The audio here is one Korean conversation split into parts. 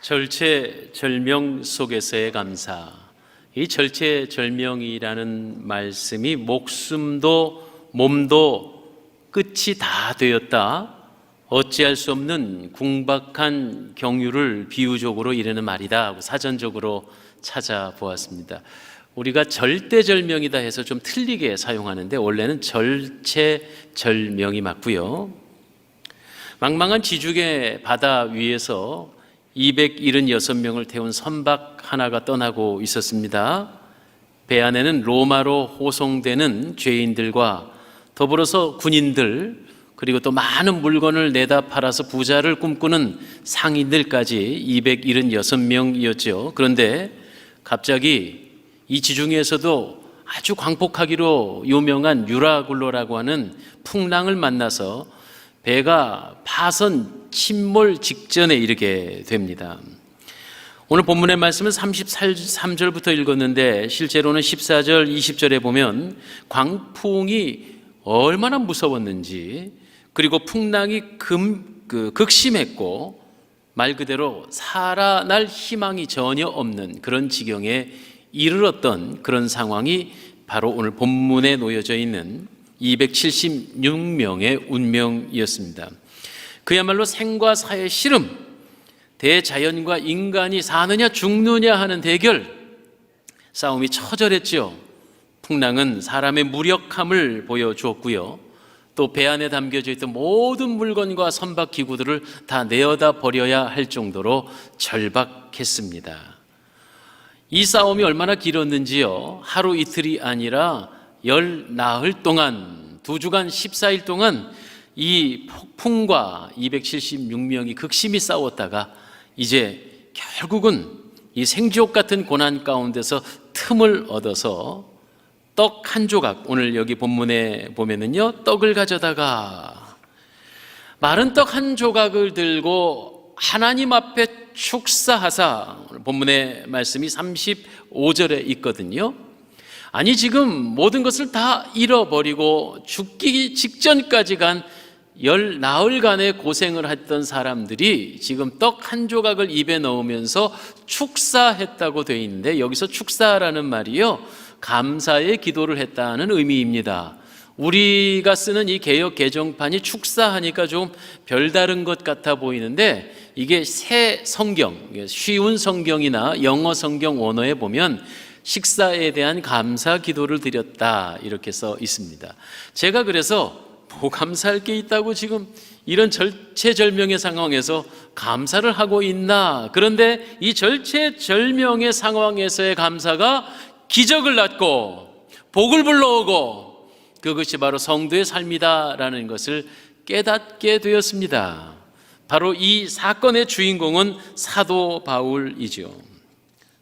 절체절명 속에서의 감사. 이 절체절명이라는 말씀이 목숨도 몸도 끝이 다 되었다, 어찌할 수 없는 궁박한 경유를 비유적으로 이르는 말이다 하고 사전적으로 찾아보았습니다. 우리가 절대절명이다 해서 좀 틀리게 사용하는데 원래는 절체절명이 맞고요. 망망한 지중해 바다 위에서 276명을 태운 선박 하나가 떠나고 있었습니다. 배 안에는 로마로 호송되는 죄인들과 더불어서 군인들, 그리고 또 많은 물건을 내다 팔아서 부자를 꿈꾸는 상인들까지 276명이었죠. 그런데 갑자기 이 지중해에서도 아주 광폭하기로 유명한 유라굴로라고 하는 풍랑을 만나서 배가 파선 침몰 직전에 이르게 됩니다. 오늘 본문의 말씀은 33절부터 읽었는데 실제로는 14절, 20절에 보면 광풍이 얼마나 무서웠는지, 그리고 풍랑이 극심했고 말 그대로 살아날 희망이 전혀 없는 그런 지경에 이르렀던 그런 상황이 바로 오늘 본문에 놓여져 있는 276명의 운명이었습니다. 그야말로 생과 사의 씨름, 대자연과 인간이 사느냐 죽느냐 하는 대결, 싸움이 처절했죠. 풍랑은 사람의 무력함을 보여주었고요, 또 배 안에 담겨져 있던 모든 물건과 선박 기구들을 다 내어다 버려야 할 정도로 절박했습니다. 이 싸움이 얼마나 길었는지요, 하루 이틀이 아니라 열나흘 동안, 2주간 14일 동안 이 폭풍과 276명이 극심히 싸웠다가 이제 결국은 이 생지옥 같은 고난 가운데서 틈을 얻어서 떡 한 조각, 오늘 여기 본문에 보면은요, 떡을 가져다가 마른 떡 한 조각을 들고 하나님 앞에 축사하사, 본문의 말씀이 35절에 있거든요. 아니, 지금 모든 것을 다 잃어버리고 죽기 직전까지 간 열나흘간의 고생을 했던 사람들이 지금 떡 한 조각을 입에 넣으면서 축사했다고 되어 있는데, 여기서 축사라는 말이요, 감사의 기도를 했다는 의미입니다. 우리가 쓰는 이 개역 개정판이 축사하니까 좀 별다른 것 같아 보이는데, 이게 새 성경, 쉬운 성경이나 영어 성경 원어에 보면 식사에 대한 감사 기도를 드렸다 이렇게 써 있습니다. 제가 그래서 뭐 감사할 게 있다고 지금 이런 절체절명의 상황에서 감사를 하고 있나, 그런데 이 절체절명의 상황에서의 감사가 기적을 낳고 복을 불러오고 그것이 바로 성도의 삶이다라는 것을 깨닫게 되었습니다. 바로 이 사건의 주인공은 사도 바울이죠.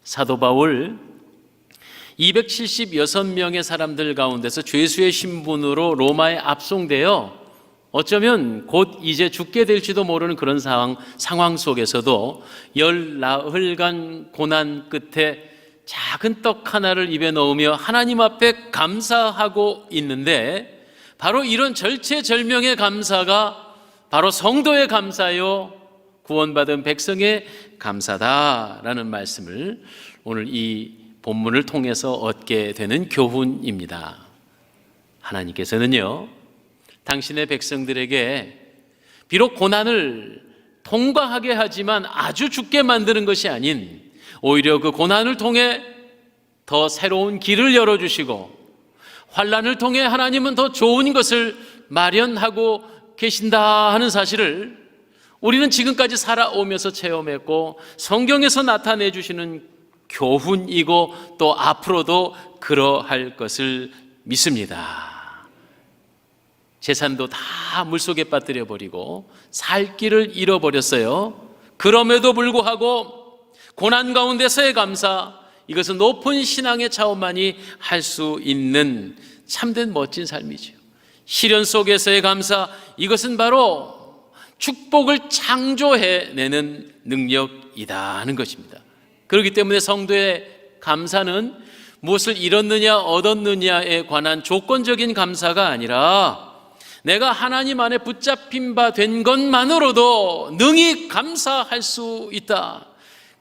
사도 바울 276명의 사람들 가운데서 죄수의 신분으로 로마에 압송되어 어쩌면 곧 이제 죽게 될지도 모르는 그런 상황 속에서도 열나흘간 고난 끝에 작은 떡 하나를 입에 넣으며 하나님 앞에 감사하고 있는데, 바로 이런 절체절명의 감사가 바로 성도의 감사요, 구원받은 백성의 감사다라는 말씀을 오늘 이 본문을 통해서 얻게 되는 교훈입니다. 하나님께서는요, 당신의 백성들에게 비록 고난을 통과하게 하지만 아주 죽게 만드는 것이 아닌, 오히려 그 고난을 통해 더 새로운 길을 열어주시고, 환난을 통해 하나님은 더 좋은 것을 마련하고 계신다 하는 사실을 우리는 지금까지 살아오면서 체험했고, 성경에서 나타내 주시는 교훈이고 또 앞으로도 그러할 것을 믿습니다. 재산도 다 물속에 빠뜨려 버리고 살 길을 잃어버렸어요. 그럼에도 불구하고 고난 가운데서의 감사, 이것은 높은 신앙의 차원만이 할 수 있는 참된 멋진 삶이죠. 시련 속에서의 감사, 이것은 바로 축복을 창조해내는 능력이다 하는 것입니다. 그렇기 때문에 성도의 감사는 무엇을 잃었느냐 얻었느냐에 관한 조건적인 감사가 아니라 내가 하나님 안에 붙잡힌 바 된 것만으로도 능히 감사할 수 있다.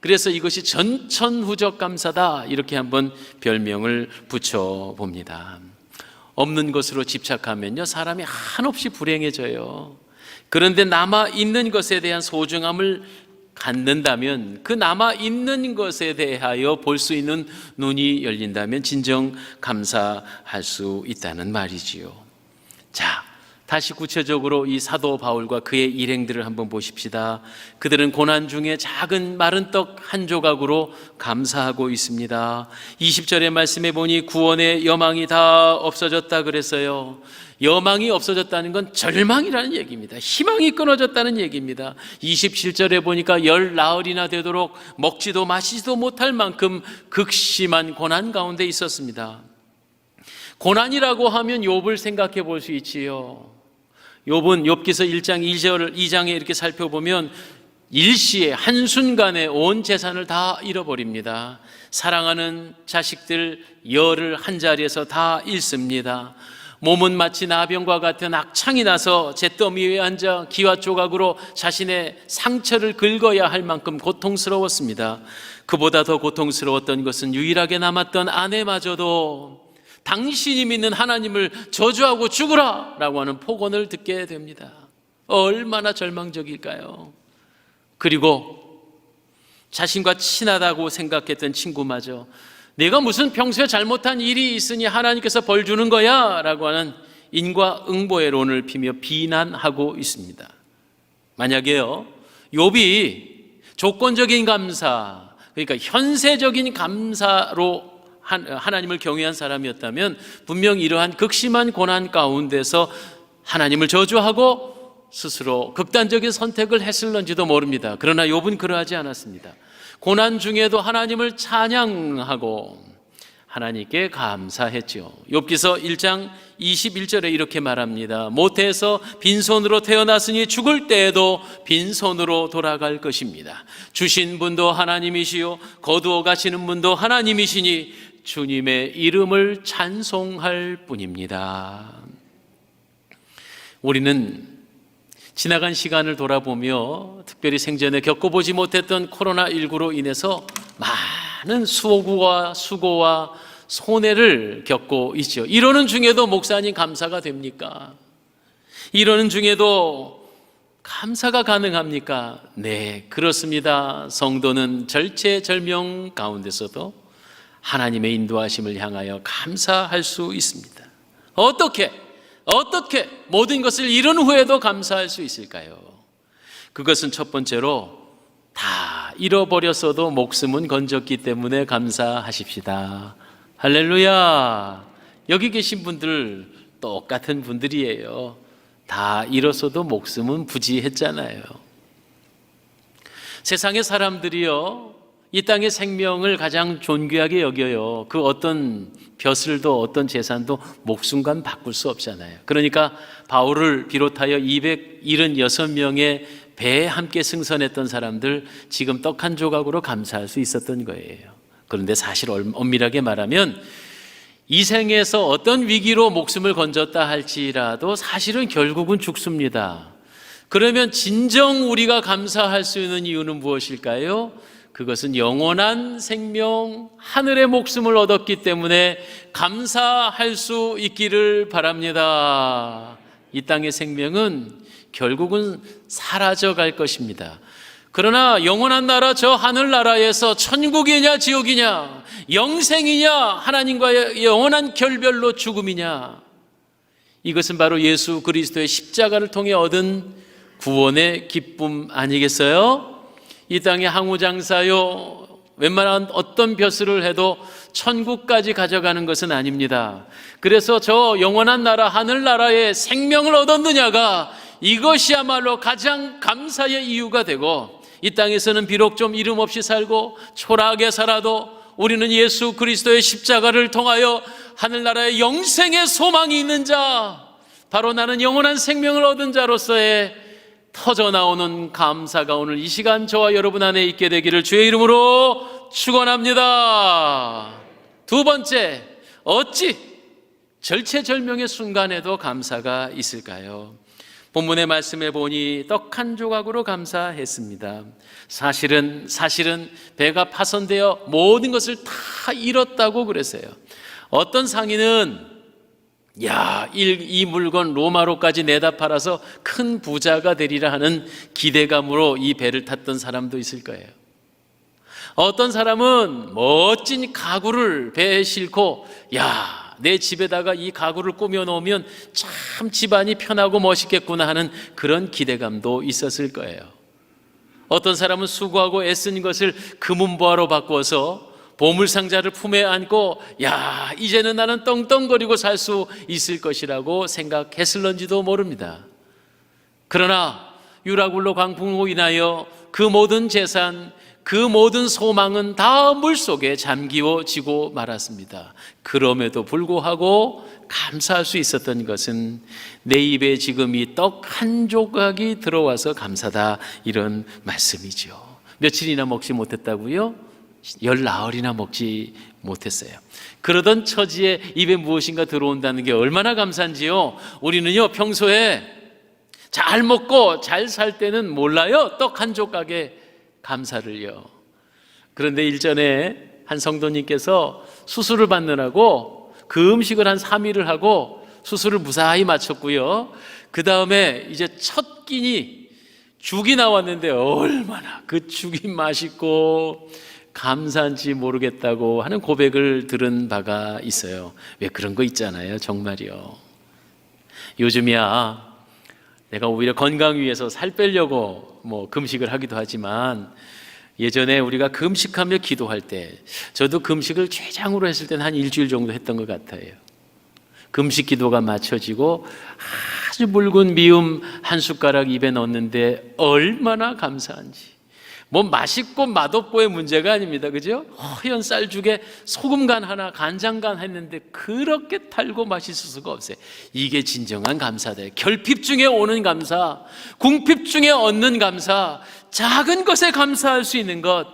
그래서 이것이 전천후적 감사다, 이렇게 한번 별명을 붙여봅니다. 없는 것으로 집착하면요, 사람이 한없이 불행해져요. 그런데 남아있는 것에 대한 소중함을 갖는다면, 그 남아있는 것에 대하여 볼 수 있는 눈이 열린다면 진정 감사할 수 있다는 말이지요. 자, 다시 구체적으로 이 사도 바울과 그의 일행들을 한번 보십시다. 그들은 고난 중에 작은 마른 떡 한 조각으로 감사하고 있습니다. 20절의 말씀에 보니 구원의 여망이 다 없어졌다 그랬어요. 여망이 없어졌다는 건 절망이라는 얘기입니다. 희망이 끊어졌다는 얘기입니다. 27절에 보니까 열 나흘이나 되도록 먹지도 마시지도 못할 만큼 극심한 고난 가운데 있었습니다. 고난이라고 하면 욥을 생각해 볼 수 있지요. 욥은 욥기서 1장 2장에 이렇게 살펴보면 일시에 한순간에 온 재산을 다 잃어버립니다. 사랑하는 자식들 열을 한 자리에서 다 잃습니다. 몸은 마치 나병과 같은 악창이 나서 잿더미 위에 앉아 기와 조각으로 자신의 상처를 긁어야 할 만큼 고통스러웠습니다. 그보다 더 고통스러웠던 것은 유일하게 남았던 아내마저도 당신이 믿는 하나님을 저주하고 죽으라 라고 하는 폭언을 듣게 됩니다. 얼마나 절망적일까요? 그리고 자신과 친하다고 생각했던 친구마저 내가 무슨 평소에 잘못한 일이 있으니 하나님께서 벌 주는 거야 라고 하는 인과응보의론을 피며 비난하고 있습니다. 만약에요, 욥이 조건적인 감사, 그러니까 현세적인 감사로 하나님을 경외한 사람이었다면 분명 이러한 극심한 고난 가운데서 하나님을 저주하고 스스로 극단적인 선택을 했을런지도 모릅니다. 그러나 욥은 그러하지 않았습니다. 고난 중에도 하나님을 찬양하고 하나님께 감사했죠. 욥기서 1장 21절에 이렇게 말합니다. 모태에서 빈손으로 태어났으니 죽을 때에도 빈손으로 돌아갈 것입니다. 주신 분도 하나님이시요 거두어 가시는 분도 하나님이시니 주님의 이름을 찬송할 뿐입니다. 우리는 지나간 시간을 돌아보며 특별히 생전에 겪어보지 못했던 코로나19로 인해서 많은 수고와 손해를 겪고 있죠. 이러는 중에도 목사님 감사가 됩니까? 이러는 중에도 감사가 가능합니까? 네, 그렇습니다. 성도는 절체절명 가운데서도 하나님의 인도하심을 향하여 감사할 수 있습니다. 어떻게 모든 것을 잃은 후에도 감사할 수 있을까요? 그것은 첫 번째로 다 잃어버렸어도 목숨은 건졌기 때문에 감사하십시다. 할렐루야. 여기 계신 분들 똑같은 분들이에요. 다 잃었어도 목숨은 부지했잖아요. 세상의 사람들이요, 이 땅의 생명을 가장 존귀하게 여겨요. 그 어떤 벼슬도 어떤 재산도 목숨과 바꿀 수 없잖아요. 그러니까 바울을 비롯하여 276명의 배에 함께 승선했던 사람들 지금 떡 한 조각으로 감사할 수 있었던 거예요. 그런데 사실 엄밀하게 말하면 이 생에서 어떤 위기로 목숨을 건졌다 할지라도 사실은 결국은 죽습니다. 그러면 진정 우리가 감사할 수 있는 이유는 무엇일까요? 그것은 영원한 생명, 하늘의 목숨을 얻었기 때문에 감사할 수 있기를 바랍니다. 이 땅의 생명은 결국은 사라져 갈 것입니다. 그러나 영원한 나라, 저 하늘나라에서 천국이냐 지옥이냐, 영생이냐 하나님과의 영원한 결별로 죽음이냐, 이것은 바로 예수 그리스도의 십자가를 통해 얻은 구원의 기쁨 아니겠어요? 이 땅의 항우장사요, 웬만한 어떤 벼슬을 해도 천국까지 가져가는 것은 아닙니다. 그래서 저 영원한 나라 하늘나라의 생명을 얻었느냐가 이것이야말로 가장 감사의 이유가 되고, 이 땅에서는 비록 좀 이름 없이 살고 초라하게 살아도 우리는 예수 그리스도의 십자가를 통하여 하늘나라의 영생의 소망이 있는 자, 바로 나는 영원한 생명을 얻은 자로서의 터져나오는 감사가 오늘 이 시간 저와 여러분 안에 있게 되기를 주의 이름으로 축원합니다. 두 번째, 어찌 절체절명의 순간에도 감사가 있을까요? 본문의 말씀에 보니 떡 한 조각으로 감사했습니다. 사실은 배가 파손되어 모든 것을 다 잃었다고 그랬어요. 어떤 상인은 이 물건 로마로까지 내다 팔아서 큰 부자가 되리라 하는 기대감으로 이 배를 탔던 사람도 있을 거예요. 어떤 사람은 멋진 가구를 배에 싣고 내 집에다가 이 가구를 꾸며 놓으면 참 집안이 편하고 멋있겠구나 하는 그런 기대감도 있었을 거예요. 어떤 사람은 수고하고 애쓴 것을 금은보화로 바꾸어서 보물상자를 품에 안고 이제는 나는 떵떵거리고 살 수 있을 것이라고 생각했을런지도 모릅니다. 그러나 유라굴로 광풍으로 인하여 그 모든 재산, 그 모든 소망은 다 물속에 잠기워지고 말았습니다. 그럼에도 불구하고 감사할 수 있었던 것은 내 입에 지금 이 떡 한 조각이 들어와서 감사다, 이런 말씀이죠. 며칠이나 먹지 못했다고요? 10나흘이나 먹지 못했어요. 그러던 처지에 입에 무엇인가 들어온다는 게 얼마나 감사한지요. 우리는요, 평소에 잘 먹고 잘 살 때는 몰라요, 떡 한 조각에 감사를요. 그런데 일전에 한 성도님께서 수술을 받느라고 그 음식을 한 3일을 하고 수술을 무사히 마쳤고요. 그 다음에 이제 첫 끼니 죽이 나왔는데 얼마나 그 죽이 맛있고 감사한지 모르겠다고 하는 고백을 들은 바가 있어요. 왜 그런 거 있잖아요, 정말이요. 요즘이야 내가 오히려 건강 위해서 살 빼려고 금식을 하기도 하지만, 예전에 우리가 금식하며 기도할 때, 저도 금식을 최장으로 했을 때는 한 일주일 정도 했던 것 같아요. 금식 기도가 마쳐지고 아주 묽은 미음 한 숟가락 입에 넣었는데 얼마나 감사한지. 맛있고 맛없고의 문제가 아닙니다, 그죠? 허연 쌀죽에 소금간 하나, 간장간 했는데 그렇게 달고 맛있을 수가 없어요. 이게 진정한 감사다. 결핍 중에 오는 감사, 궁핍 중에 얻는 감사, 작은 것에 감사할 수 있는 것,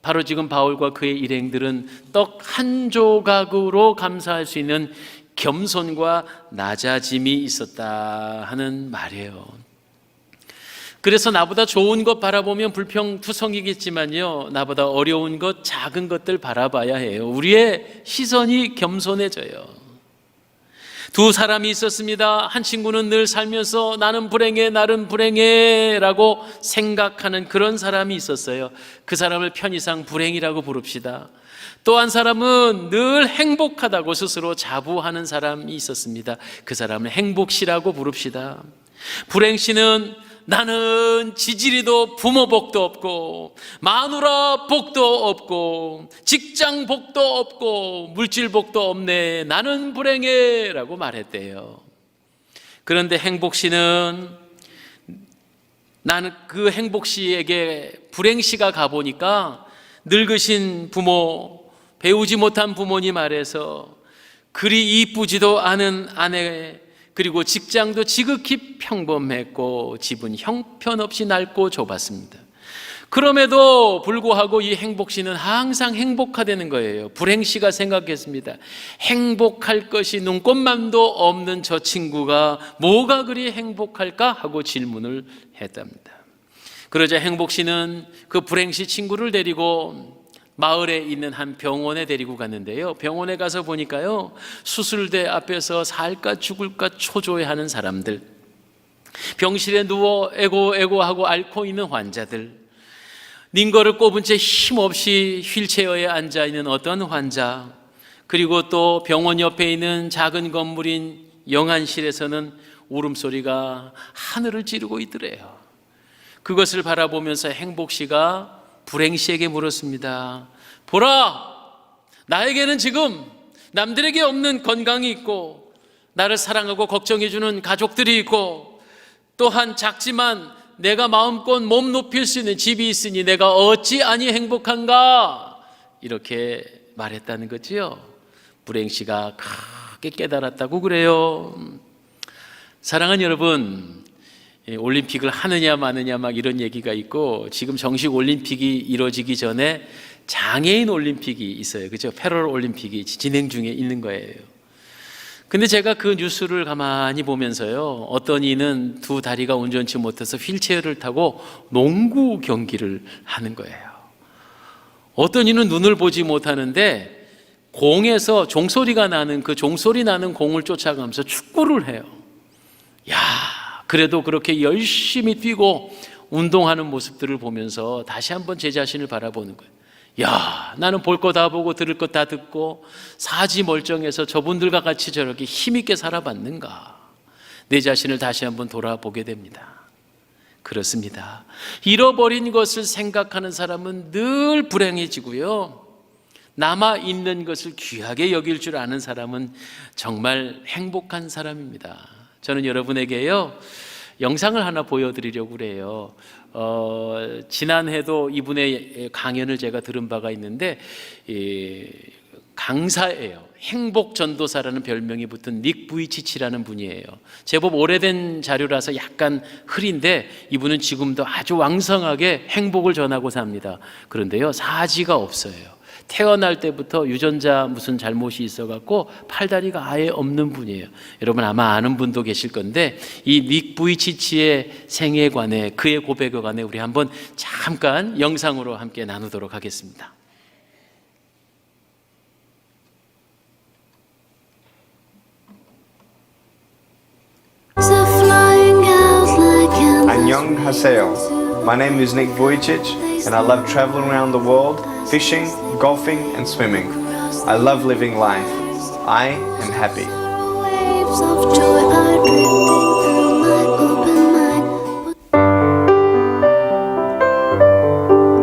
바로 지금 바울과 그의 일행들은 떡 한 조각으로 감사할 수 있는 겸손과 낮아짐이 있었다 하는 말이에요. 그래서 나보다 좋은 것 바라보면 불평투성이겠지만요, 나보다 어려운 것, 작은 것들 바라봐야 해요. 우리의 시선이 겸손해져요. 두 사람이 있었습니다. 한 친구는 늘 살면서 나는 불행해, 나는 불행해 라고 생각하는 그런 사람이 있었어요. 그 사람을 편의상 불행이라고 부릅시다. 또 한 사람은 늘 행복하다고 스스로 자부하는 사람이 있었습니다. 그 사람을 행복시라고 부릅시다. 불행시는 나는 지지리도 부모 복도 없고 마누라 복도 없고 직장 복도 없고 물질 복도 없네, 나는 불행해 라고 말했대요. 그런데 행복시는, 나는 그 행복시에게 불행시가 가보니까 늙으신 부모, 배우지 못한 부모님 아래서 그리 이쁘지도 않은 아내, 그리고 직장도 지극히 평범했고 집은 형편없이 낡고 좁았습니다. 그럼에도 불구하고 이 행복시는 항상 행복하다는 거예요. 불행시가 생각했습니다. 행복할 것이 눈꼽만도 없는 저 친구가 뭐가 그리 행복할까 하고 질문을 했답니다. 그러자 행복시는 그 불행시 친구를 데리고 마을에 있는 한 병원에 데리고 갔는데요, 병원에 가서 보니까요, 수술대 앞에서 살까 죽을까 초조해하는 사람들, 병실에 누워 애고애고하고 앓고 있는 환자들, 링거를 꼽은 채 힘없이 휠체어에 앉아있는 어떤 환자, 그리고 또 병원 옆에 있는 작은 건물인 영안실에서는 울음소리가 하늘을 찌르고 있더래요. 그것을 바라보면서 행복시가 불행시에게 물었습니다. 보라, 나에게는 지금 남들에게 없는 건강이 있고 나를 사랑하고 걱정해주는 가족들이 있고, 또한 작지만 내가 마음껏 몸 높일 수 있는 집이 있으니 내가 어찌 아니 행복한가, 이렇게 말했다는 거지요. 불행시가 크게 깨달았다고 그래요. 사랑하는 여러분, 올림픽을 하느냐 마느냐 막 이런 얘기가 있고, 지금 정식 올림픽이 이루어지기 전에 장애인 올림픽이 있어요, 그죠? 패럴 올림픽이 진행 중에 있는 거예요. 근데 제가 그 뉴스를 가만히 보면서요, 어떤 이는 두 다리가 온전치 못해서 휠체어를 타고 농구 경기를 하는 거예요. 어떤 이는 눈을 보지 못하는데 공에서 종소리가 나는 그 종소리 나는 공을 쫓아가면서 축구를 해요. 야, 그래도 그렇게 열심히 뛰고 운동하는 모습들을 보면서 다시 한번 제 자신을 바라보는 거예요. 야, 나는 볼 거 다 보고 들을 거 다 듣고 사지 멀쩡해서 저분들과 같이 저렇게 힘있게 살아봤는가. 내 자신을 다시 한번 돌아보게 됩니다. 그렇습니다. 잃어버린 것을 생각하는 사람은 늘 불행해지고요, 남아있는 것을 귀하게 여길 줄 아는 사람은 정말 행복한 사람입니다. 저는 여러분에게요, 영상을 하나 보여드리려고 그래요. 지난해도 이분의 강연을 제가 들은 바가 있는데, 강사예요. 행복전도사라는 별명이 붙은 닉 부이치치라는 분이에요. 제법 오래된 자료라서 약간 흐린데 이분은 지금도 아주 왕성하게 행복을 전하고 삽니다. 그런데요, 사지가 없어요. 태어날 때부터 유전자 무슨 잘못이 있어갖고 팔다리가 아예 없는 분이에요. 여러분 아마 아는 분도 계실 건데, 이 닉 부이치치의 생애에 관해, 그의 고백에 관해 우리 한번 잠깐 영상으로 함께 나누도록 하겠습니다. 안녕하세요. My name is Nick Vujicic and I love traveling around the world, fishing, golfing and swimming. I love living life. I am happy.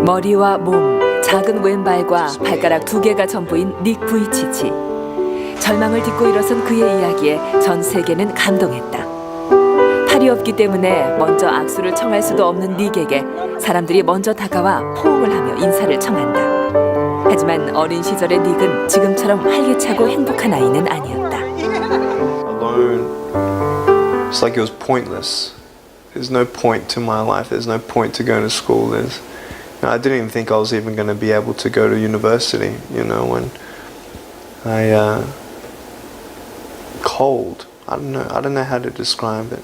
머리와 몸, 작은 왼발과 발가락 2개가 전부인 닉 부이치치. 절망을 딛고 일어선 그의 이야기에 전 세계는 감동했다. 팔이 없기 때문에 먼저 악수를 청할 수도 없는 닉에게 사람들이 먼저 다가와 포옹을 하며 인사를 청한다. 하지만 어린 시절의 닉은 지금처럼 활기차고 행복한 아이는 아니었다. Alone, it's like it was pointless. There's no point to my life. There's no point to going to school. I didn't even think I was even going to be able to go to university. When cold. I don't know how to describe it.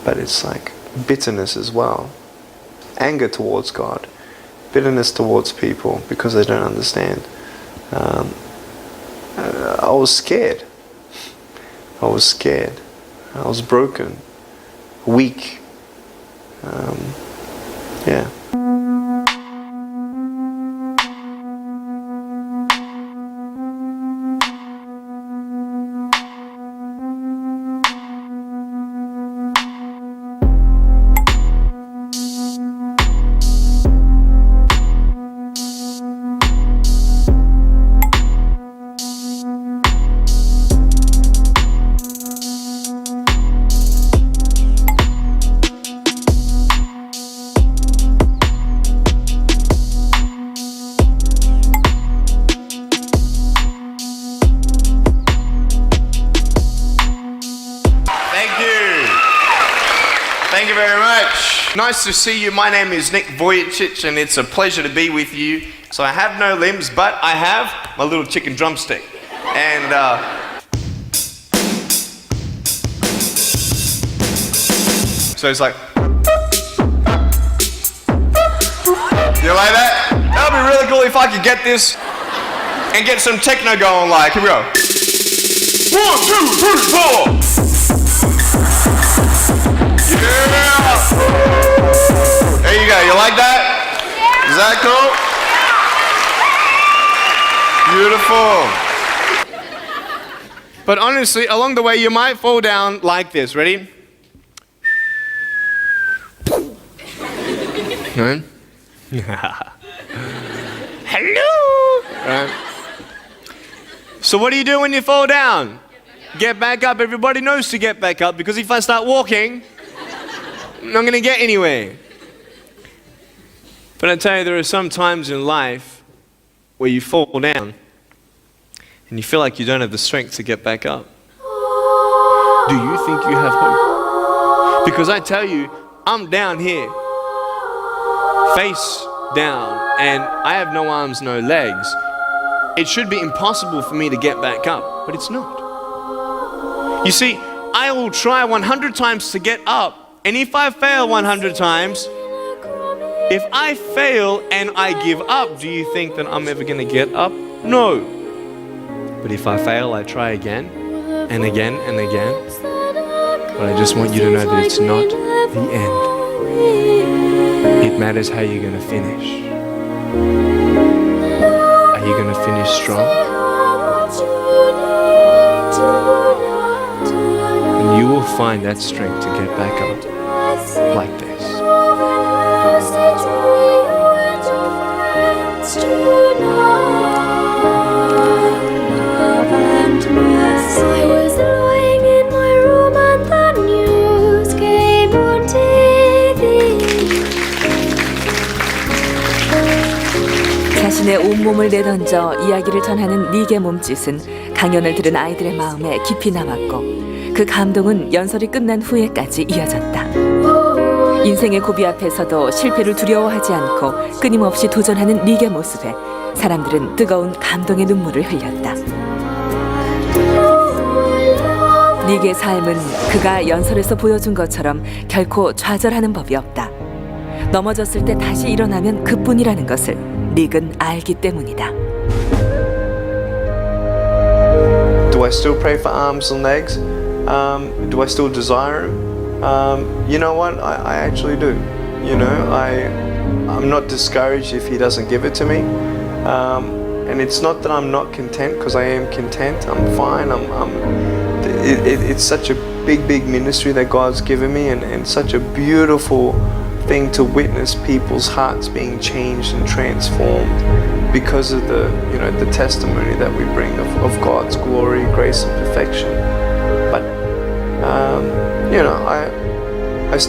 But it's like bitterness as well. Anger towards God. Bitterness towards people because they don't understand. I was scared. I was scared. I was broken. Weak. Yeah. Thank you very much. Nice to see you. My name is Nick Vujicic and it's a pleasure to be with you. So I have no limbs, but I have my little chicken drumstick. And so it's like, you like that? That would be really cool if I could get this and get some techno going. Like, here we go. 1, 2, 3, 4. Yeah! There you go. You like that? Is that cool? Beautiful. But honestly, along the way, you might fall down like this. Ready? Right? Hello! Right. So what do you do when you fall down? Get back up. Everybody knows to get back up because if I start walking, I'm not going to get anywhere. But I tell you, there are some times in life where you fall down and you feel like you don't have the strength to get back up. Do you think you have hope? Because I tell you, I'm down here, face down, and I have no arms, no legs. It should be impossible for me to get back up, but it's not. You see, I will try 100 times to get up, and if I fail 100 times, if I fail and I give up, do you think that I'm ever going to get up? No. But if I fail, I try again and again and again. But I just want you to know that it's not the end. It matters how you're going to finish. Are you going to finish strong? And you will find that strength to get back up like this. I was lying in my room and the news came on TV. 자신의 온몸을 내던져 이야기를 전하는 닉의 몸짓은 강연을 들은 아이들의 마음에 깊이 남았고 그 감동은 연설이 끝난 후에까지 이어졌다. 인생의 고비 앞에서도 실패를 두려워하지 않고 끊임없이 도전하는 닉의 모습에 사람들은 뜨거운 감동의 눈물을 흘렸다. 닉의 삶은 그가 연설에서 보여준 것처럼 결코 좌절하는 법이 없다. 넘어졌을 때 다시 일어나면 그뿐이라는 것을 닉은 알기 때문이다. Do I still pray for arms and legs? Do I still desire him? You know what? I actually do. You know, I'm not discouraged if he doesn't give it to me. And it's not that I'm not content, because I am content. I'm fine. It's such a big ministry that God's given me, and such a beautiful thing to witness people's hearts being changed and transformed because of the testimony that we bring of God's glory, grace, and perfection. But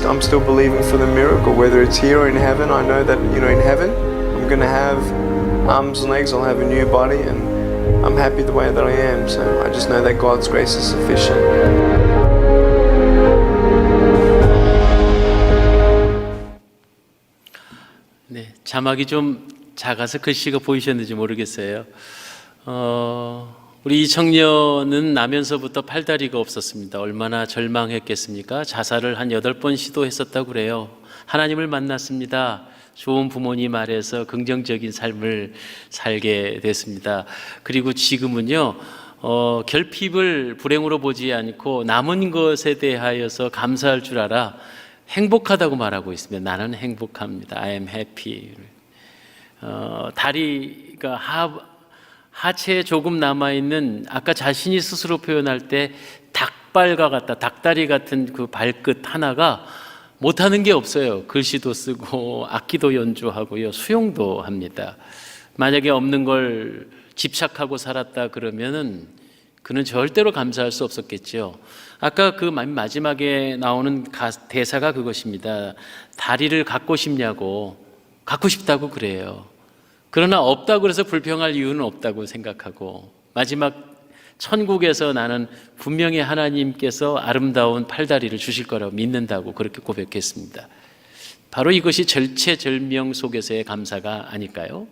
I'm still believing for the miracle, whether it's here or in heaven. I know that in heaven I'm going to have arms and legs. I'll have a new body, and I'm happy the way that I am. So I just know that God's grace is sufficient. 네, 자막이 좀 작아서 글씨가 보이셨는지 모르겠어요. 우리 이 청년은 나면서부터 팔다리가 없었습니다. 얼마나 절망했겠습니까? 자살을 한 8번 시도했었다고 그래요. 하나님을 만났습니다. 좋은 부모님 아래서 긍정적인 삶을 살게 됐습니다. 그리고 지금은요, 결핍을 불행으로 보지 않고 남은 것에 대하여서 감사할 줄 알아 행복하다고 말하고 있습니다. 나는 행복합니다. I am happy. 다리가 하체에 조금 남아있는, 아까 자신이 스스로 표현할 때 닭발과 같다, 닭다리 같은 그 발끝 하나가 못하는 게 없어요. 글씨도 쓰고 악기도 연주하고요, 수영도 합니다. 만약에 없는 걸 집착하고 살았다 그러면은 그는 절대로 감사할 수 없었겠죠. 아까 그 마지막에 나오는 대사가 그것입니다. 다리를 갖고 싶냐고. 갖고 싶다고 그래요. 그러나 없다고 해서 불평할 이유는 없다고 생각하고, 마지막 천국에서 나는 분명히 하나님께서 아름다운 팔다리를 주실 거라고 믿는다고 그렇게 고백했습니다. 바로 이것이 절체절명 속에서의 감사가 아닐까요?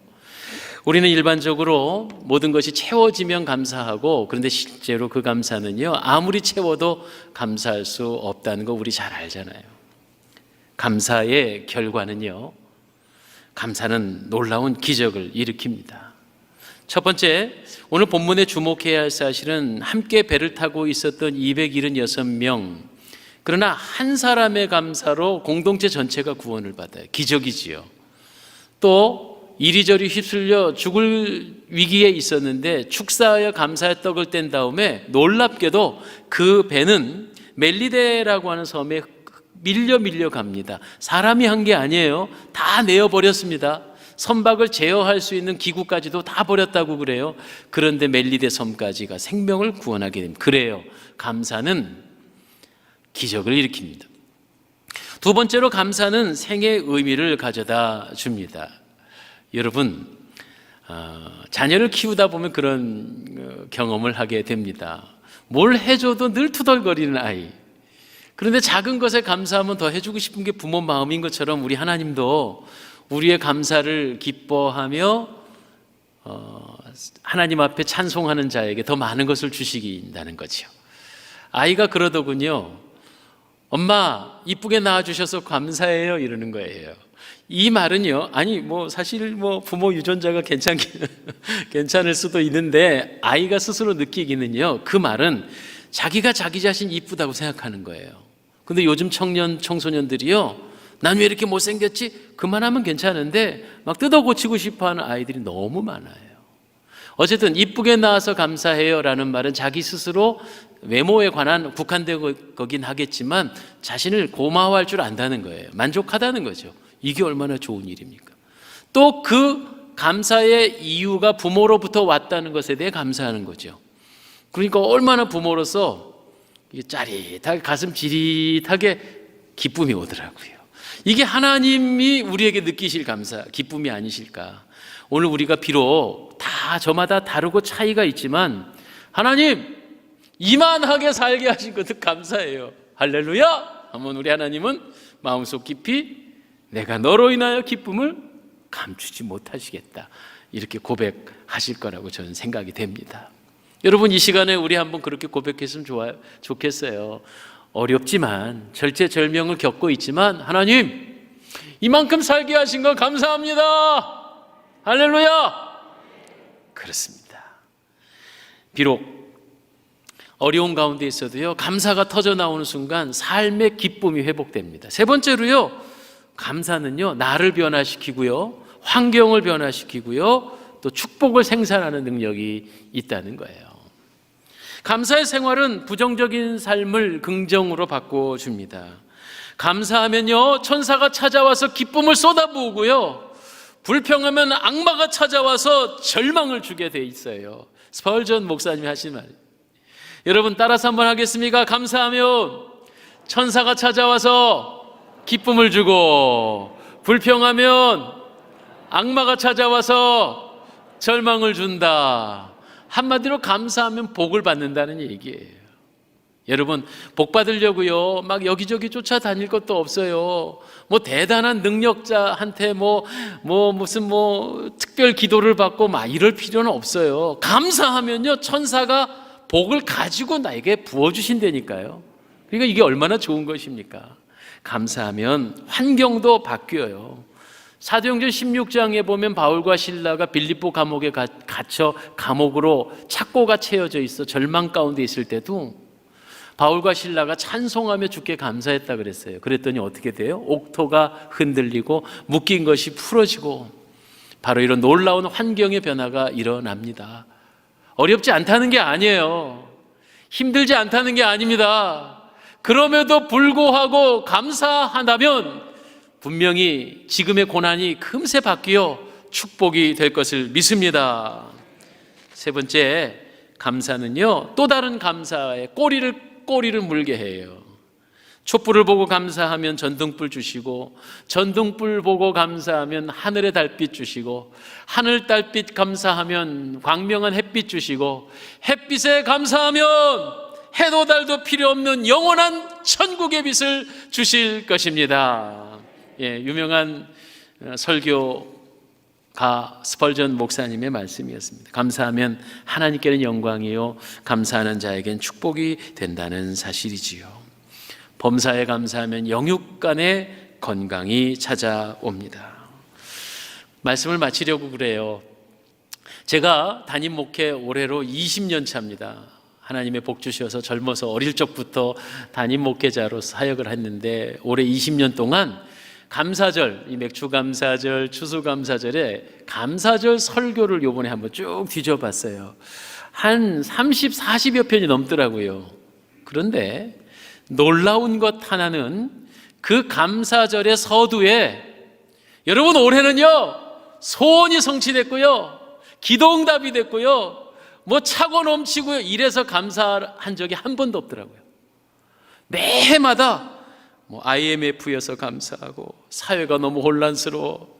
우리는 일반적으로 모든 것이 채워지면 감사하고, 그런데 실제로 그 감사는요, 아무리 채워도 감사할 수 없다는 거 우리 잘 알잖아요. 감사의 결과는요, 감사는 놀라운 기적을 일으킵니다. 첫 번째, 오늘 본문에 주목해야 할 사실은 함께 배를 타고 있었던 276명, 그러나 한 사람의 감사로 공동체 전체가 구원을 받아요. 기적이지요. 또 이리저리 휩쓸려 죽을 위기에 있었는데 축사하여 감사의 떡을 뗀 다음에 놀랍게도 그 배는 멜리데라고 하는 섬에 밀려 갑니다. 사람이 한 게 아니에요. 다 내어버렸습니다. 선박을 제어할 수 있는 기구까지도 다 버렸다고 그래요. 그런데 멜리데 섬까지가 생명을 구원하게 됩니다. 그래요, 감사는 기적을 일으킵니다. 두 번째로, 감사는 생의 의미를 가져다 줍니다. 여러분, 자녀를 키우다 보면 그런 경험을 하게 됩니다. 뭘 해줘도 늘 투덜거리는 아이. 그런데 작은 것에 감사하면 더 해주고 싶은 게 부모 마음인 것처럼 우리 하나님도 우리의 감사를 기뻐하며 하나님 앞에 찬송하는 자에게 더 많은 것을 주시긴다는 거죠. 아이가 그러더군요. 엄마, 이쁘게 낳아주셔서 감사해요. 이러는 거예요. 이 말은요, 아니, 사실 부모 유전자가 괜찮을 수도 있는데, 아이가 스스로 느끼기는요, 그 말은 자기가 자기 자신 이쁘다고 생각하는 거예요. 근데 요즘 청소년들이요, 난 왜 이렇게 못생겼지? 그만하면 괜찮은데, 막 뜯어 고치고 싶어 하는 아이들이 너무 많아요. 어쨌든, 이쁘게 낳아서 감사해요 라는 말은 자기 스스로 외모에 관한 국한되긴 하겠지만 자신을 고마워할 줄 안다는 거예요. 만족하다는 거죠. 이게 얼마나 좋은 일입니까? 또 그 감사의 이유가 부모로부터 왔다는 것에 대해 감사하는 거죠. 그러니까 얼마나 부모로서 짜릿하게, 가슴 지릿하게 기쁨이 오더라고요. 이게 하나님이 우리에게 느끼실 감사, 기쁨이 아니실까? 오늘 우리가 비록 다 저마다 다르고 차이가 있지만 하나님, 이만하게 살게 하신 것도 감사해요. 할렐루야! 한번 우리 하나님은 마음속 깊이 내가 너로 인하여 기쁨을 감추지 못하시겠다, 이렇게 고백하실 거라고 저는 생각이 됩니다. 여러분, 이 시간에 우리 한번 그렇게 고백했으면 좋겠어요. 어렵지만, 절체절명을 겪고 있지만 하나님, 이만큼 살게 하신 거 감사합니다. 할렐루야! 그렇습니다. 비록 어려운 가운데 있어도요, 감사가 터져 나오는 순간 삶의 기쁨이 회복됩니다. 세 번째로요, 감사는요, 나를 변화시키고요, 환경을 변화시키고요, 또 축복을 생산하는 능력이 있다는 거예요. 감사의 생활은 부정적인 삶을 긍정으로 바꿔줍니다. 감사하면요, 천사가 찾아와서 기쁨을 쏟아부으고요, 불평하면 악마가 찾아와서 절망을 주게 돼 있어요. 스펄전 목사님이 하신 말. 여러분 따라서 한번 하겠습니까? 감사하면 천사가 찾아와서 기쁨을 주고, 불평하면 악마가 찾아와서 절망을 준다. 한마디로 감사하면 복을 받는다는 얘기예요. 여러분, 복 받으려고요, 막 여기저기 쫓아다닐 것도 없어요. 대단한 능력자한테 무슨 특별 기도를 받고 막 이럴 필요는 없어요. 감사하면요, 천사가 복을 가지고 나에게 부어주신다니까요. 그러니까 이게 얼마나 좋은 것입니까? 감사하면 환경도 바뀌어요. 사도행전 16장에 보면 바울과 실라가 빌립보 감옥에 갇혀 감옥으로 착고가 채워져 있어 절망 가운데 있을 때도 바울과 실라가 찬송하며 주께 감사했다 그랬어요. 그랬더니 어떻게 돼요? 옥토가 흔들리고 묶인 것이 풀어지고, 바로 이런 놀라운 환경의 변화가 일어납니다. 어렵지 않다는 게 아니에요. 힘들지 않다는 게 아닙니다. 그럼에도 불구하고 감사한다면 분명히 지금의 고난이 금세 바뀌어 축복이 될 것을 믿습니다. 세 번째, 감사는요, 또 다른 감사에 꼬리를 물게 해요. 촛불을 보고 감사하면 전등불 주시고, 전등불 보고 감사하면 하늘의 달빛 주시고, 하늘 달빛 감사하면 광명한 햇빛 주시고, 햇빛에 감사하면 해도 달도 필요 없는 영원한 천국의 빛을 주실 것입니다. 유명한 설교가 스펄전 목사님의 말씀이었습니다. 감사하면 하나님께는 영광이요, 감사하는 자에겐 축복이 된다는 사실이지요. 범사에 감사하면 영육 간의 건강이 찾아옵니다. 말씀을 마치려고 그래요. 제가 담임 목회 올해로 20년 차입니다. 하나님의 복 주셔서 젊어서 어릴 적부터 담임 목회자로 사역을 했는데, 올해 20년 동안 감사절, 이 맥주감사절, 추수감사절에 감사절 설교를 요번에 한번 쭉 뒤져봤어요. 한 30, 40여 편이 넘더라고요. 그런데 놀라운 것 하나는 그 감사절의 서두에, 여러분 올해는요, 소원이 성취됐고요, 기도응답이 됐고요, 차고 넘치고요, 이래서 감사한 적이 한 번도 없더라고요. 매해마다 IMF여서 감사하고, 사회가 너무 혼란스럽고,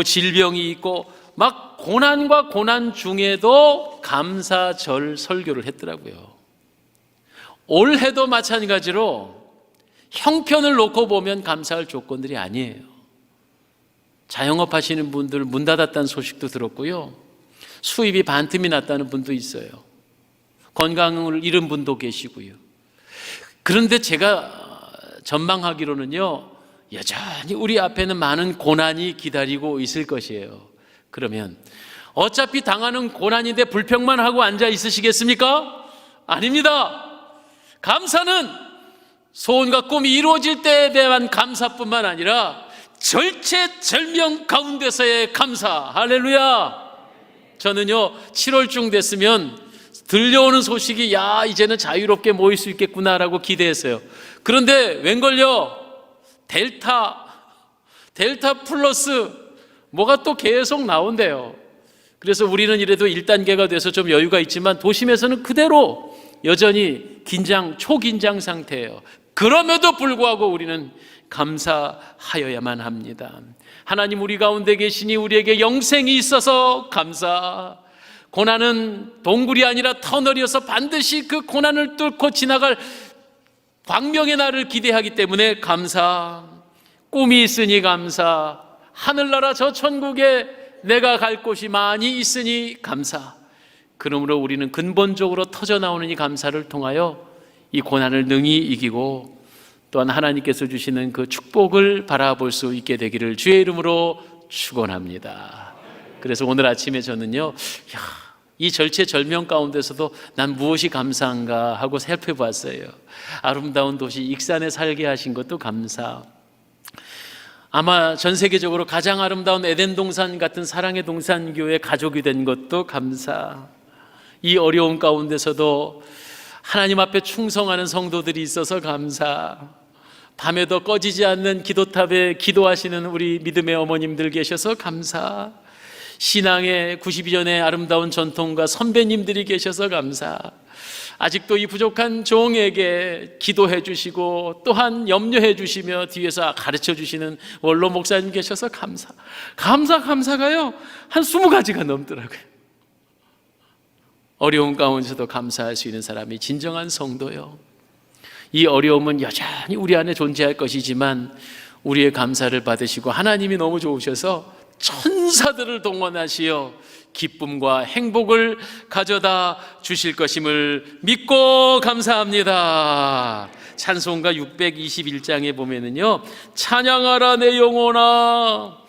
질병이 있고, 막 고난과 고난 중에도 감사절 설교를 했더라고요. 올해도 마찬가지로 형편을 놓고 보면 감사할 조건들이 아니에요. 자영업 하시는 분들 문 닫았다는 소식도 들었고요, 수입이 반틈이 났다는 분도 있어요. 건강을 잃은 분도 계시고요. 그런데 제가 전망하기로는요, 여전히 우리 앞에는 많은 고난이 기다리고 있을 것이에요. 그러면 어차피 당하는 고난인데 불평만 하고 앉아 있으시겠습니까? 아닙니다. 감사는 소원과 꿈이 이루어질 때에 대한 감사뿐만 아니라 절체절명 가운데서의 감사. 할렐루야. 저는요 7월중 됐으면 들려오는 소식이 야 이제는 자유롭게 모일 수 있겠구나라고 기대했어요. 그런데 웬걸요, 델타 플러스 뭐가 또 계속 나온대요. 그래서 우리는 이래도 1단계가 돼서 좀 여유가 있지만 도심에서는 그대로 여전히 초긴장 상태예요. 그럼에도 불구하고 우리는 감사하여야만 합니다. 하나님 우리 가운데 계시니 우리에게 영생이 있어서 감사. 고난은 동굴이 아니라 터널이어서 반드시 그 고난을 뚫고 지나갈 광명의 날을 기대하기 때문에 감사. 꿈이 있으니 감사. 하늘나라 저 천국에 내가 갈 곳이 많이 있으니 감사. 그러므로 우리는 근본적으로 터져나오는 이 감사를 통하여 이 고난을 능히 이기고 또한 하나님께서 주시는 그 축복을 바라볼 수 있게 되기를 주의 이름으로 축원합니다. 그래서 오늘 아침에 저는요, 이 절체절명 가운데서도 난 무엇이 감사한가 하고 살펴봤어요. 아름다운 도시 익산에 살게 하신 것도 감사. 아마 전 세계적으로 가장 아름다운 에덴 동산 같은 사랑의 동산교회 가족이 된 것도 감사. 이 어려움 가운데서도 하나님 앞에 충성하는 성도들이 있어서 감사. 밤에도 꺼지지 않는 기도탑에 기도하시는 우리 믿음의 어머님들 계셔서 감사. 신앙의 92년의 아름다운 전통과 선배님들이 계셔서 감사. 아직도 이 부족한 종에게 기도해 주시고 또한 염려해 주시며 뒤에서 가르쳐 주시는 원로 목사님 계셔서 감사. 감사가요 한 20가지가 넘더라고요. 어려운 가운데서도 감사할 수 있는 사람이 진정한 성도요. 이 어려움은 여전히 우리 안에 존재할 것이지만 우리의 감사를 받으시고 하나님이 너무 좋으셔서 천사들을 동원하시어 기쁨과 행복을 가져다 주실 것임을 믿고 감사합니다. 찬송가 621장에 보면은요, 찬양하라 내 영혼아,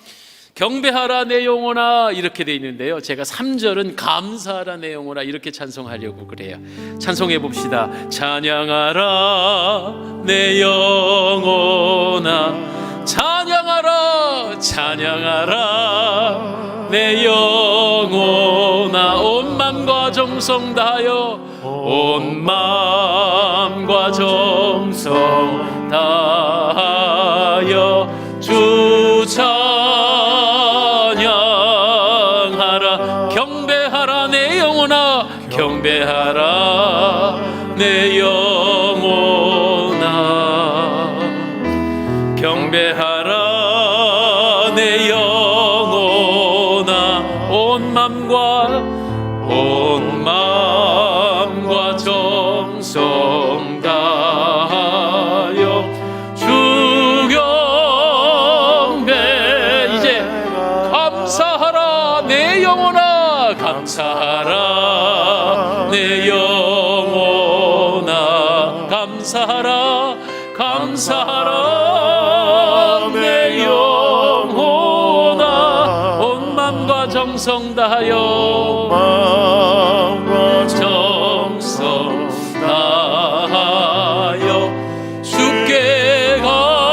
경배하라 내 영혼아 이렇게 돼 있는데요, 제가 3절은 감사하라 내 영혼아 이렇게 찬송하려고 그래요. 찬송해 봅시다. 찬양하라 내 영혼아, 찬양하라 찬양하라 내 영혼아, 온 맘과 정성 다하여 온 맘과 정성 다하여 주 찬양하라. 경배하라 내 영혼아, 경배하라 내 영혼아, 경배하라 내 영혼아, 온 맘과 정성 다하여 주 경배. 이제 감사하라 내 영혼아, 감사하라 내 영혼아, 감사하라 감사하라 내 영혼아, 온 맘과 정성 다하여 정성 다하여 주께 감사하라.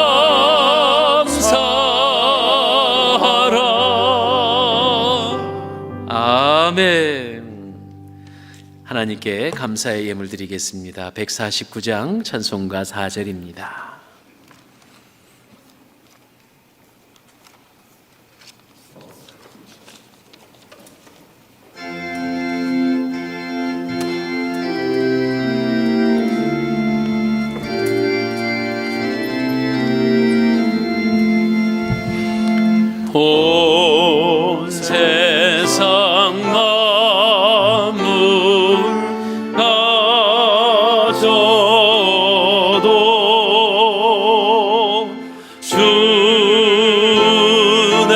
아멘. 하나님께 감사의 예물 드리겠습니다. 149장 찬송가 4절입니다. 온 세상 만물 가져도 주 내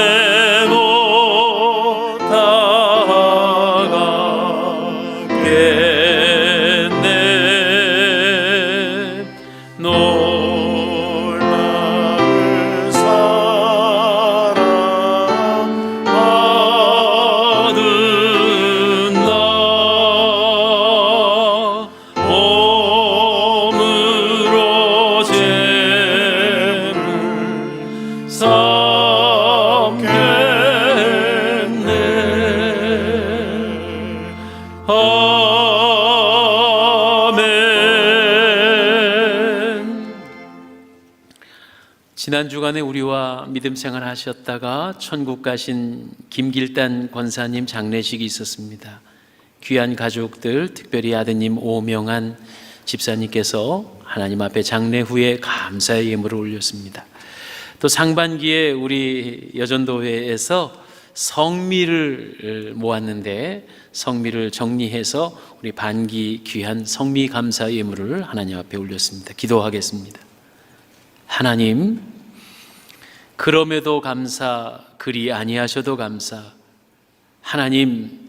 못 다가게 지난 주간에 우리와 믿음 생활 하셨다가 천국 가신 김길단 권사님 장례식이 있었습니다. 귀한 가족들, 특별히 아드님 오명한 집사님께서 하나님 앞에 장례 후에 감사의 예물을 올렸습니다. 또 상반기에 우리 여전도회에서 성미를 모았는데 성미를 정리해서 우리 반기 귀한 성미 감사 예물을 하나님 앞에 올렸습니다. 기도하겠습니다. 하나님, 그럼에도 감사, 그리 아니하셔도 감사. 하나님,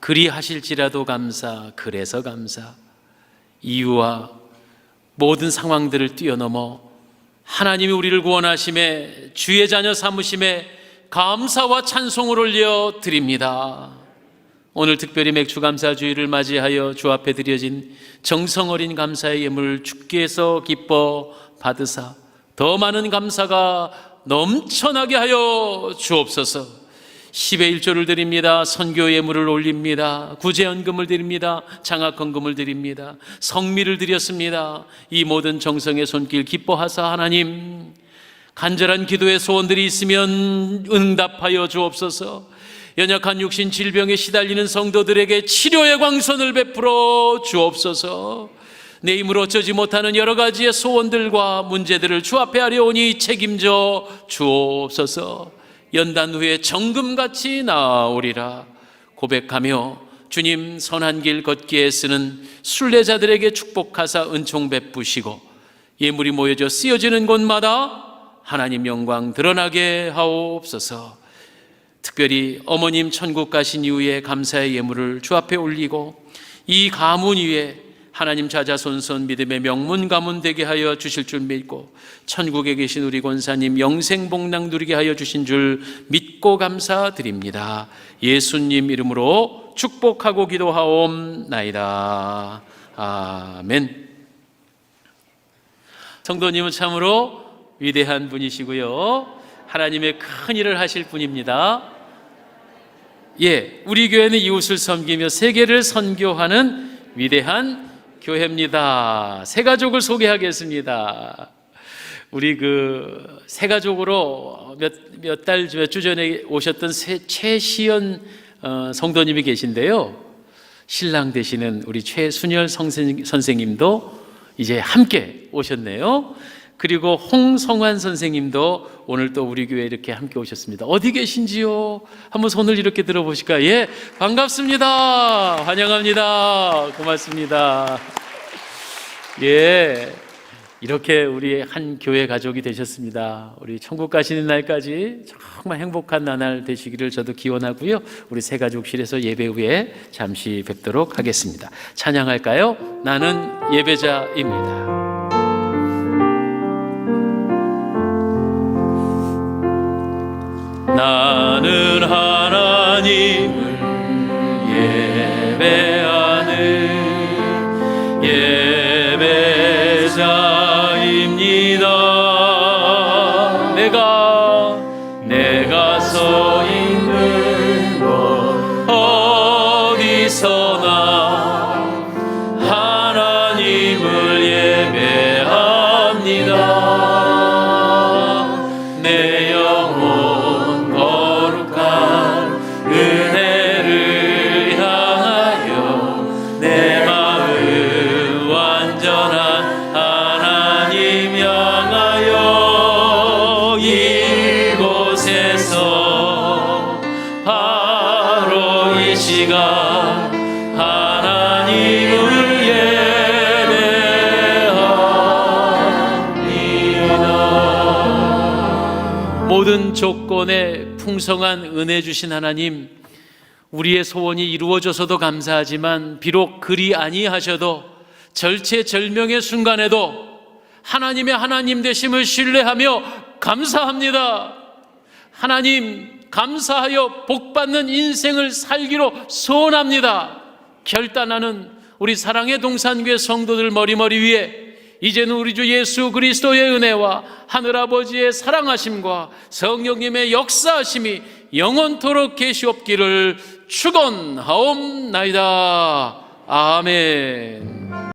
그리 하실지라도 감사, 그래서 감사. 이유와 모든 상황들을 뛰어넘어 하나님이 우리를 구원하심에 주의 자녀 삼으심에 감사와 찬송을 올려 드립니다. 오늘 특별히 맥주감사주의를 맞이하여 주 앞에 드려진 정성어린 감사의 예물 주께서 기뻐 받으사 더 많은 감사가 넘쳐나게 하여 주옵소서. 10의 1조를 드립니다. 선교 예물을 올립니다. 구제연금을 드립니다. 장학헌금을 드립니다. 성미를 드렸습니다. 이 모든 정성의 손길 기뻐하사 하나님, 간절한 기도의 소원들이 있으면 응답하여 주옵소서. 연약한 육신 질병에 시달리는 성도들에게 치료의 광선을 베풀어 주옵소서. 내 힘으로 어쩌지 못하는 여러 가지의 소원들과 문제들을 주 앞에 하려오니 책임져 주옵소서. 연단 후에 정금같이 나아오리라 고백하며 주님 선한 길 걷기에 쓰는 순례자들에게 축복하사 은총 베푸시고 예물이 모여져 쓰여지는 곳마다 하나님 영광 드러나게 하옵소서. 특별히 어머님 천국 가신 이후에 감사의 예물을 주 앞에 올리고 이 가문 위에 하나님 자자손손 믿음의 명문 가문 되게 하여 주실 줄 믿고 천국에 계신 우리 권사님 영생복락 누리게 하여 주신 줄 믿고 감사드립니다. 예수님 이름으로 축복하고 기도하옵나이다. 아멘. 성도님은 참으로 위대한 분이시고요, 하나님의 큰 일을 하실 분입니다. 우리 교회는 이웃을 섬기며 세계를 선교하는 위대한 교회입니다. 새 가족을 소개하겠습니다. 우리 새 가족으로 몇 주 전에 오셨던 최시연 성도님이 계신데요. 신랑 되시는 우리 최순열 선생님도 이제 함께 오셨네요. 그리고 홍성환 선생님도 오늘 또 우리 교회에 이렇게 함께 오셨습니다. 어디 계신지요? 한번 손을 이렇게 들어보실까요? 예, 반갑습니다. 환영합니다. 고맙습니다. 예, 이렇게 우리 한 교회 가족이 되셨습니다. 우리 천국 가시는 날까지 정말 행복한 나날 되시기를 저도 기원하고요. 우리 새 가족실에서 예배 후에 잠시 뵙도록 하겠습니다. 찬양할까요? 나는 예배자입니다. 나는 하나님을 예배하는 예배자입니다. 내가 서 있는 곳 어디서나 하나님을 예배합니다. 내 영혼 거룩한 은혜를 향하여 내 마음 완전한 하나님 향하여 이곳에서 바로 이 시간 하나님을 모든 조건에 풍성한 은혜 주신 하나님, 우리의 소원이 이루어져서도 감사하지만 비록 그리 아니하셔도 절체절명의 순간에도 하나님의 하나님 되심을 신뢰하며 감사합니다. 하나님 감사하여 복받는 인생을 살기로 소원합니다. 결단하는 우리 사랑의 동산교회 성도들 머리머리 위에 이제는 우리 주 예수 그리스도의 은혜와 하늘아버지의 사랑하심과 성령님의 역사하심이 영원토록 계시옵기를 축원하옵나이다. 아멘.